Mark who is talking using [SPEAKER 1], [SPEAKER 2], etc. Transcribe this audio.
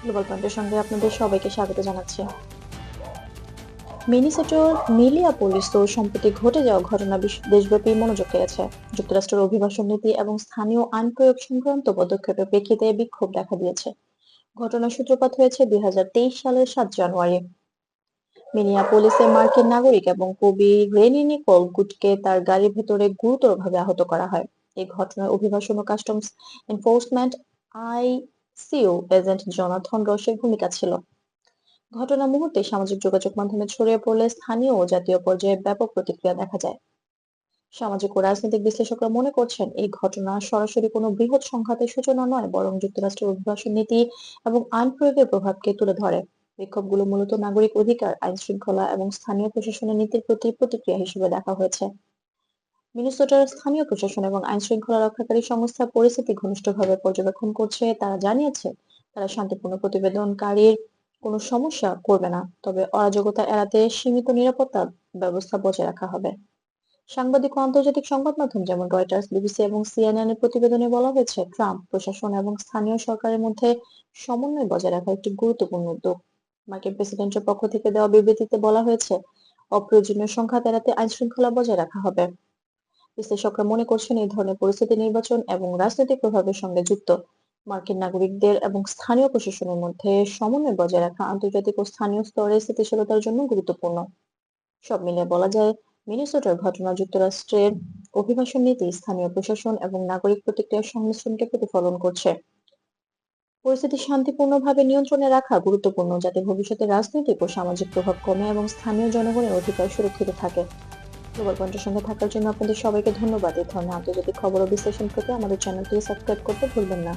[SPEAKER 1] Global পয়েন্টের সঙ্গে আপনাদের সবাইকে স্বাগত জানাচ্ছি। মিনেসোটার মিনিয়াপোলিসে সম্প্রতি ঘটে যাওয়া ঘটনা দেশব্যাপী মনোযোগ কেড়েছে। যুক্তরাষ্ট্রের অভিবাসন নীতি এবং স্থানীয় আইন প্রয়োগ সংক্রান্ত পদক্ষেপের প্রেক্ষিতে বিক্ষোভ দেখা দিয়েছে। ঘটনার সূত্রপাত হয়েছে 2023 সালের 7 জানুয়ারি। মিনিয়াপোলিসে মার্কিন নাগরিক এবং কবি রেনি নিকোল গুডকে তার গাড়ির ভেতরে গুরুতরভাবে আহত করা হয়। এই ঘটনায় অভিবাসন ও customs enforcement ICU agent Jonathan রসের ভূমিকা ছিল। ঘটনার মুহূর্তে সামাজিক যোগাযোগ মাধ্যমে ছড়িয়ে পড়লে স্থানীয় ও জাতীয় পর্যায়ে ব্যাপক প্রতিক্রিয়া দেখা যায়। সামাজিক ও রাজনৈতিক বিশ্লেষকরা মনে করছেন, এই ঘটনা সরাসরি কোনো বৃহৎ সংঘাতের সূচনা নয়, বরং যুক্তরাষ্ট্রের অভিবাসন নীতি এবং আইন প্রয়োগের প্রভাবকে তুলে ধরে। বিক্ষোভগুলো মূলত নাগরিক অধিকার, আইন শৃঙ্খলা এবং স্থানীয় প্রশাসনের নীতির প্রতি প্রতিক্রিয়া হিসেবে দেখা হয়েছে। মিনেসোটার স্থানীয় প্রশাসন এবং আইন শৃঙ্খলা রক্ষাকারী সংস্থা পরিস্থিতি ঘনিষ্ঠভাবে পর্যবেক্ষণ করছে। তারা জানিয়েছে, তারা শান্তিপূর্ণ প্রতিবেদনকারীর কোনো সমস্যা করবে না, তবে অরাজকতা এড়াতে সীমিত নিরাপত্তা ব্যবস্থা বজায় রাখা হবে। সাংবাদিক ও আন্তর্জাতিক সংবাদ মাধ্যম যেমন রয়টার্স, বিবিসি এবং সিএনএন এর প্রতিবেদনে বলা হয়েছে, ট্রাম্প প্রশাসন এবং স্থানীয় সরকারের মধ্যে সমন্বয় বজায় রাখা একটি গুরুত্বপূর্ণ উদ্যোগ। মার্কিন প্রেসিডেন্টের পক্ষ থেকে দেওয়া বিবৃতিতে বলা হয়েছে, অপ্রয়োজনীয় সংঘাত এড়াতে আইন শৃঙ্খলা বজায় রাখা হবে। বিশ্লেষকরা মনে করছেন, এই ধরনের পরিস্থিতি নির্বাচন এবং রাজনৈতিক প্রভাবের সঙ্গে যুক্ত। মার্কিন নাগরিকদের এবং স্থানীয় প্রশাসনের মধ্যে সমন্বয় বজায় রাখা আন্তর্জাতিক ও স্থানীয় স্তরে স্থিতিশীলতার জন্য গুরুত্বপূর্ণ। সব মিলিয়ে বলা যায়, মিনেসোটার ঘটনা যুক্তরাষ্ট্রের অভিবাসন নীতি, স্থানীয় প্রশাসন এবং নাগরিক প্রতিক্রিয়ার সংমিশ্রণকে প্রতিফলন করছে। পরিস্থিতি শান্তিপূর্ণভাবে নিয়ন্ত্রণে রাখা গুরুত্বপূর্ণ, যাতে ভবিষ্যতে রাজনৈতিক ও সামাজিক প্রভাব কমে এবং স্থানীয় জনগণের অধিকার সুরক্ষিত থাকে। গ্লোবাল পয়েন্টের সঙ্গে থাকার জন্য আপনাদের সবাইকে ধন্যবাদ। এই ধরনের আন্তর্জাতিক খবর ও বিশ্লেষণ পেতে আমাদের চ্যানেলটি সাবস্ক্রাইব করতে ভুলবেন না।